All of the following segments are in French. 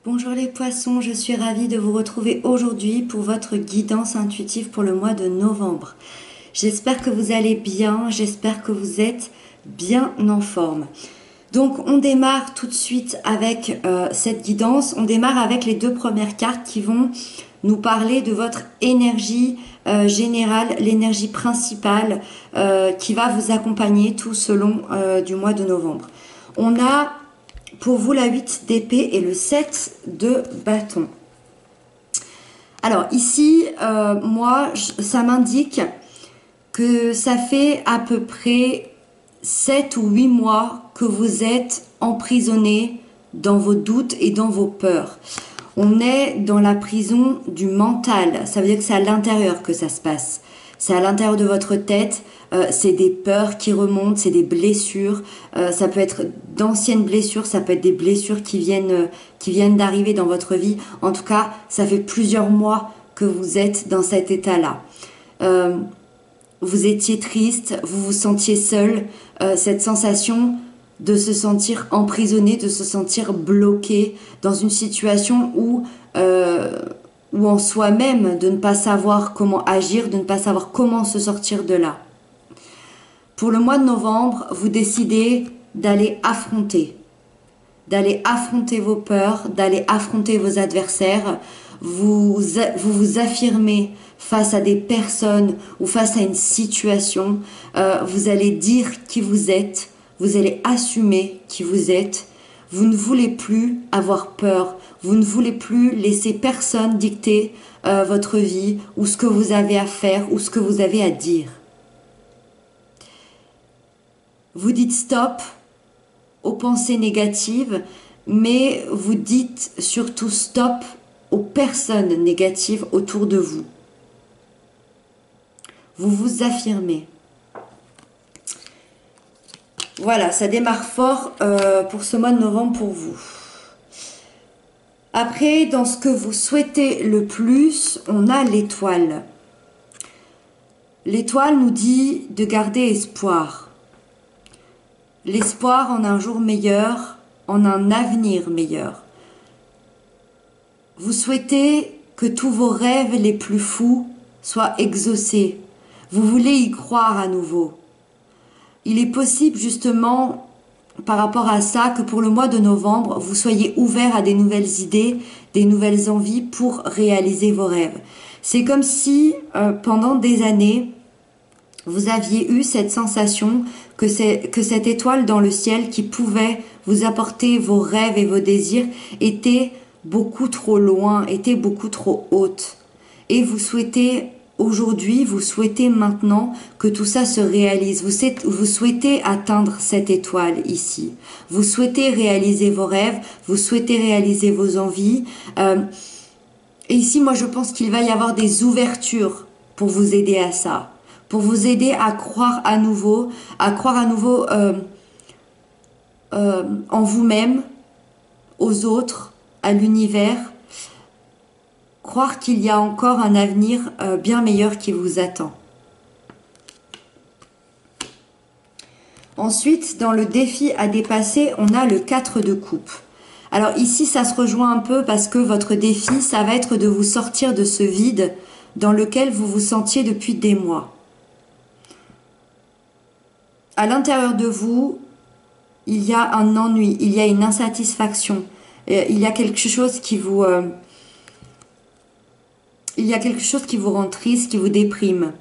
Bonjour les poissons, je suis ravie de vous retrouver aujourd'hui pour votre guidance intuitive pour le mois de novembre. J'espère que vous allez bien, j'espère que vous êtes bien en forme. Donc on démarre tout de suite avec cette guidance, on démarre avec les deux premières cartes qui vont nous parler de votre énergie générale, l'énergie principale qui va vous accompagner tout au long du mois de novembre. On a pour vous la 8 d'épée et le 7 de bâton. Alors ici, ça m'indique que ça fait à peu près 7 ou 8 mois que vous êtes emprisonné dans vos doutes et dans vos peurs. On est dans la prison du mental, ça veut dire que c'est à l'intérieur que ça se passe. C'est à l'intérieur de votre tête, c'est des peurs qui remontent, c'est des blessures, ça peut être d'anciennes blessures, ça peut être des blessures qui viennent d'arriver dans votre vie. En tout cas, ça fait plusieurs mois que vous êtes dans cet état-là. Vous étiez triste, vous vous sentiez seul, cette sensation de se sentir emprisonné, de se sentir bloqué dans une situation où en soi-même, de ne pas savoir comment agir, de ne pas savoir comment se sortir de là. Pour le mois de novembre, vous décidez d'aller affronter vos peurs, d'aller affronter vos adversaires, vous affirmez face à des personnes ou face à une situation, vous allez dire qui vous êtes, vous allez assumer qui vous êtes, vous ne voulez plus avoir peur, vous ne voulez plus laisser personne dicter votre vie ou ce que vous avez à faire ou ce que vous avez à dire. Vous dites stop aux pensées négatives, mais vous dites surtout stop aux personnes négatives autour de vous. Vous vous affirmez. Voilà, ça démarre fort pour ce mois de novembre pour vous. Après, dans ce que vous souhaitez le plus, on a l'étoile. L'étoile nous dit de garder espoir. L'espoir en un jour meilleur, en un avenir meilleur. Vous souhaitez que tous vos rêves les plus fous soient exaucés. Vous voulez y croire à nouveau. Il est possible justement, par rapport à ça, que pour le mois de novembre, vous soyez ouvert à des nouvelles idées, des nouvelles envies pour réaliser vos rêves. C'est comme si, pendant des années, vous aviez eu cette sensation que cette étoile dans le ciel qui pouvait vous apporter vos rêves et vos désirs était beaucoup trop loin, était beaucoup trop haute. Et vous souhaitez aujourd'hui, vous souhaitez maintenant que tout ça se réalise. Vous souhaitez atteindre cette étoile ici. Vous souhaitez réaliser vos rêves, vous souhaitez réaliser vos envies. Et ici, moi, je pense qu'il va y avoir des ouvertures pour vous aider à ça. Pour vous aider à croire à nouveau en vous-même, aux autres, à l'univers. Croire qu'il y a encore un avenir bien meilleur qui vous attend. Ensuite, dans le défi à dépasser, on a le 4 de coupe. Alors ici, ça se rejoint un peu parce que votre défi, ça va être de vous sortir de ce vide dans lequel vous vous sentiez depuis des mois. À l'intérieur de vous, il y a un ennui, il y a une insatisfaction, il y a quelque chose qui vous rend triste, qui vous déprime.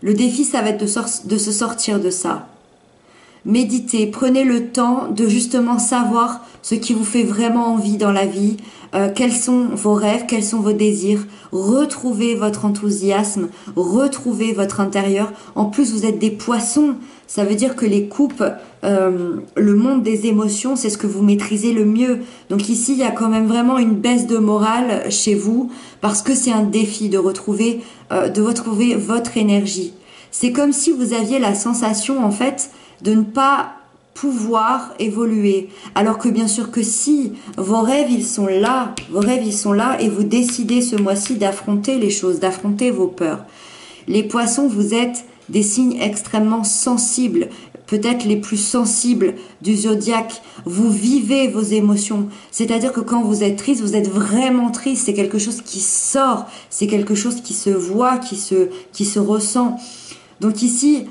Le défi, ça va être de se sortir de ça. Méditez, prenez le temps de justement savoir ce qui vous fait vraiment envie dans la vie, quels sont vos rêves, quels sont vos désirs, retrouvez votre enthousiasme, retrouvez votre intérieur. En plus, vous êtes des poissons, ça veut dire que les coupes, le monde des émotions, c'est ce que vous maîtrisez le mieux. Donc ici, il y a quand même vraiment une baisse de morale chez vous, parce que c'est un défi de retrouver votre énergie. C'est comme si vous aviez la sensation, en fait, de ne pas pouvoir évoluer. Alors que bien sûr que si, vos rêves, ils sont là et vous décidez ce mois-ci d'affronter les choses, d'affronter vos peurs. Les poissons, vous êtes des signes extrêmement sensibles. peut-être les plus sensibles du zodiaque, vous vivez vos émotions. C'est-à-dire que quand vous êtes triste, vous êtes vraiment triste. C'est quelque chose qui sort, c'est quelque chose qui se voit, qui se ressent. Donc ici,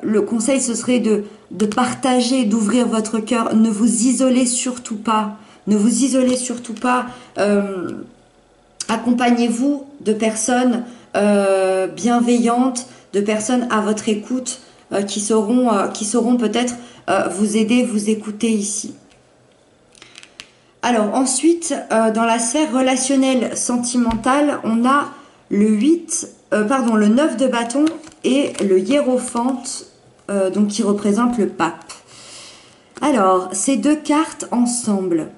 le conseil, ce serait de partager, d'ouvrir votre cœur. Ne vous isolez surtout pas. Ne vous isolez surtout pas. Accompagnez-vous de personnes bienveillantes, de personnes à votre écoute, qui sauront peut-être vous aider, vous écouter ici. Alors ensuite, dans la sphère relationnelle sentimentale, on a le 9 de bâton et le hiérophante, donc qui représente le pape. Alors, ces deux cartes ensemble.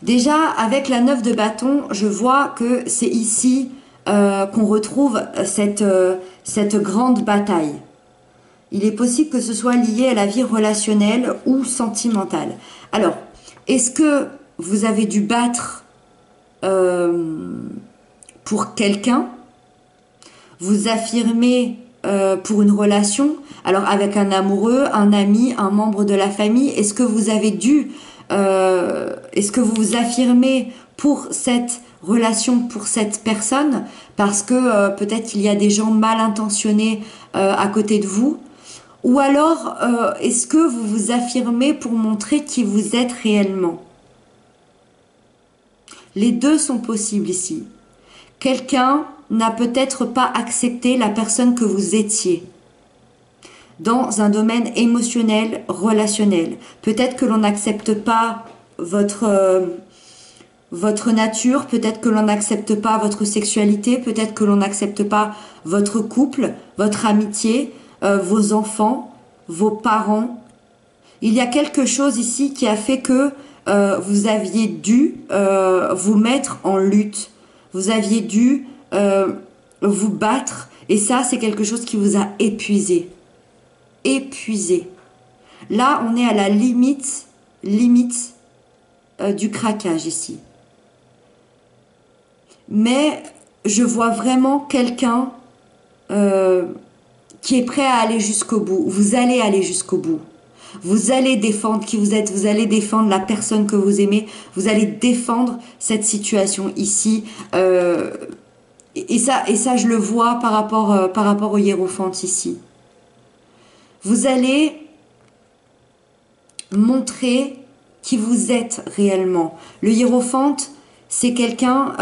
Déjà, avec la 9 de bâton, je vois que c'est ici qu'on retrouve cette grande bataille. Il est possible que ce soit lié à la vie relationnelle ou sentimentale. Alors, est-ce que vous avez dû battre pour quelqu'un, vous affirmer pour une relation, alors avec un amoureux, un ami, un membre de la famille, est-ce que vous avez dû, est-ce que vous vous affirmez pour cette relation, pour cette personne, parce que peut-être qu'il y a des gens mal intentionnés à côté de vous, ou alors est-ce que vous vous affirmez pour montrer qui vous êtes réellement? Les deux sont possibles ici. Quelqu'un n'a peut-être pas accepté la personne que vous étiez dans un domaine émotionnel, relationnel. Peut-être que l'on n'accepte pas votre nature, peut-être que l'on n'accepte pas votre sexualité, peut-être que l'on n'accepte pas votre couple, votre amitié, vos enfants, vos parents. Il y a quelque chose ici qui a fait que vous aviez dû vous mettre en lutte. Vous aviez dû vous battre. Et ça, c'est quelque chose qui vous a épuisé. Épuisé. Là, on est à la limite du craquage ici. Mais je vois vraiment quelqu'un qui est prêt à aller jusqu'au bout. Vous allez aller jusqu'au bout. Vous allez défendre qui vous êtes, vous allez défendre la personne que vous aimez, vous allez défendre cette situation ici. Et ça, je le vois par rapport au hiérophante ici. Vous allez montrer qui vous êtes réellement. Le hiérophante, c'est quelqu'un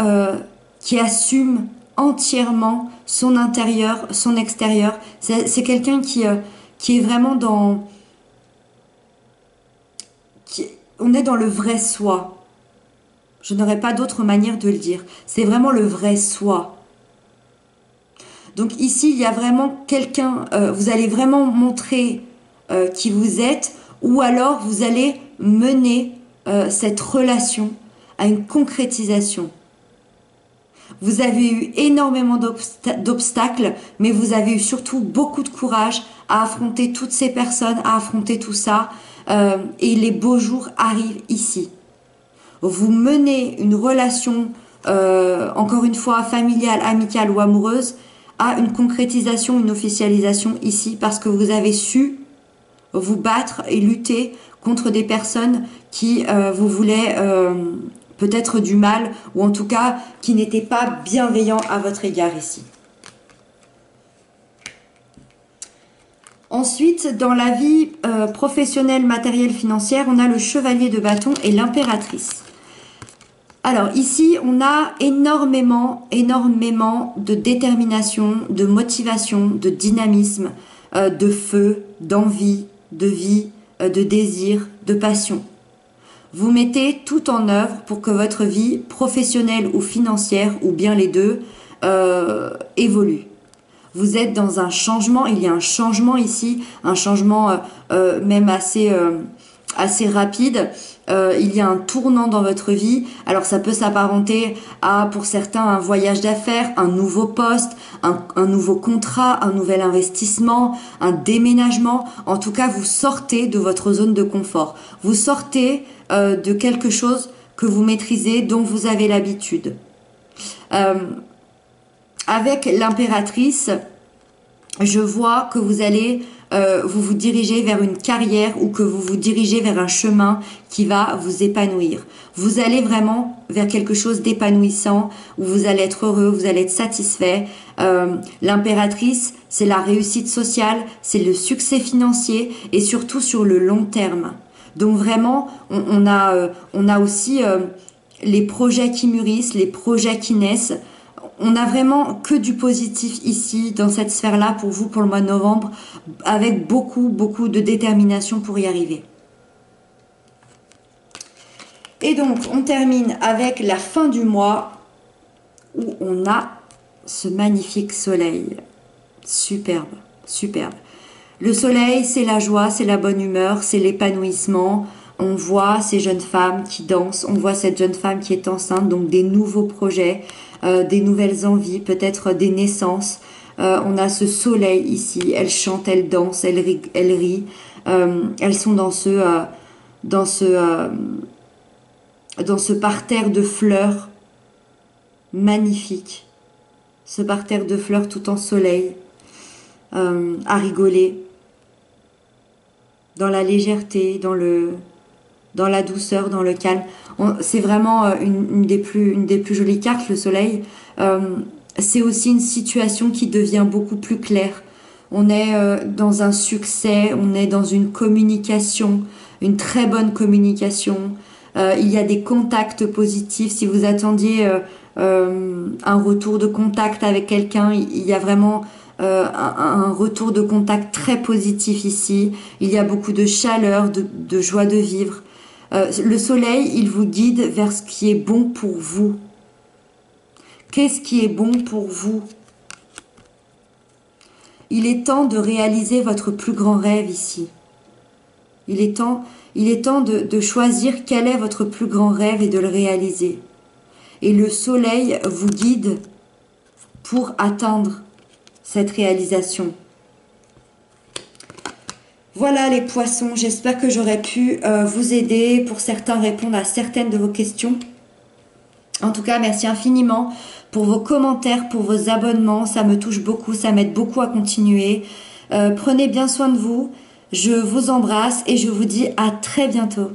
qui assume entièrement son intérieur, son extérieur. C'est quelqu'un qui est vraiment dans... on est dans le vrai soi. Je n'aurais pas d'autre manière de le dire. C'est vraiment le vrai soi. Donc ici, il y a vraiment quelqu'un, vous allez vraiment montrer qui vous êtes, ou alors vous allez mener cette relation à une concrétisation. Vous avez eu énormément d'obstacles, mais vous avez eu surtout beaucoup de courage à affronter toutes ces personnes, à affronter tout ça. Et les beaux jours arrivent ici. Vous menez une relation, encore une fois, familiale, amicale ou amoureuse, à une concrétisation, une officialisation ici, parce que vous avez su vous battre et lutter contre des personnes qui vous voulaient peut-être du mal, ou en tout cas qui n'étaient pas bienveillants à votre égard ici. Ensuite, dans la vie professionnelle, matérielle, financière, on a le chevalier de bâton et l'impératrice. Alors ici, on a énormément de détermination, de motivation, de dynamisme, de feu, d'envie, de vie, de désir, de passion. Vous mettez tout en œuvre pour que votre vie professionnelle ou financière, ou bien les deux, évolue. Vous êtes dans un changement, il y a un changement ici, un changement même assez rapide. Il y a un tournant dans votre vie. Alors ça peut s'apparenter à, pour certains, un voyage d'affaires, un nouveau poste, un nouveau contrat, un nouvel investissement, un déménagement. En tout cas, vous sortez de votre zone de confort. Vous sortez de quelque chose que vous maîtrisez, dont vous avez l'habitude. Avec l'impératrice, je vois que vous allez vous vous dirigez vers une carrière ou que vous vous dirigez vers un chemin qui va vous épanouir. Vous allez vraiment vers quelque chose d'épanouissant où vous allez être heureux, vous allez être satisfait. L'impératrice, c'est la réussite sociale, c'est le succès financier et surtout sur le long terme. Donc vraiment, on a aussi les projets qui mûrissent, les projets qui naissent. On n'a vraiment que du positif ici, dans cette sphère-là, pour vous, pour le mois de novembre, avec beaucoup, beaucoup de détermination pour y arriver. Et donc, on termine avec la fin du mois, où on a ce magnifique soleil. Superbe, superbe. Le soleil, c'est la joie, c'est la bonne humeur, c'est l'épanouissement. On voit ces jeunes femmes qui dansent, on voit cette jeune femme qui est enceinte, donc des nouveaux projets, des nouvelles envies, peut-être des naissances. On a ce soleil ici, elles chantent, elles dansent, elles rient. Elles sont dans ce parterre de fleurs magnifique. Ce parterre de fleurs tout en soleil, à rigoler, dans la légèreté, dans la douceur, dans le calme. C'est vraiment une des plus jolies cartes, le soleil. C'est aussi une situation qui devient beaucoup plus claire. On est dans un succès, on est dans une communication, une très bonne communication. Il y a des contacts positifs. Si vous attendiez un retour de contact avec quelqu'un, il y a vraiment un retour de contact très positif ici. Il y a beaucoup de chaleur, de joie de vivre. Le soleil, il vous guide vers ce qui est bon pour vous. Qu'est-ce qui est bon pour vous? Il est temps de réaliser votre plus grand rêve ici. Il est temps de choisir quel est votre plus grand rêve et de le réaliser. Et le soleil vous guide pour atteindre cette réalisation. Voilà les poissons, j'espère que j'aurai pu vous aider, pour certains répondre à certaines de vos questions. En tout cas, merci infiniment pour vos commentaires, pour vos abonnements, ça me touche beaucoup, ça m'aide beaucoup à continuer. Prenez bien soin de vous, je vous embrasse et je vous dis à très bientôt.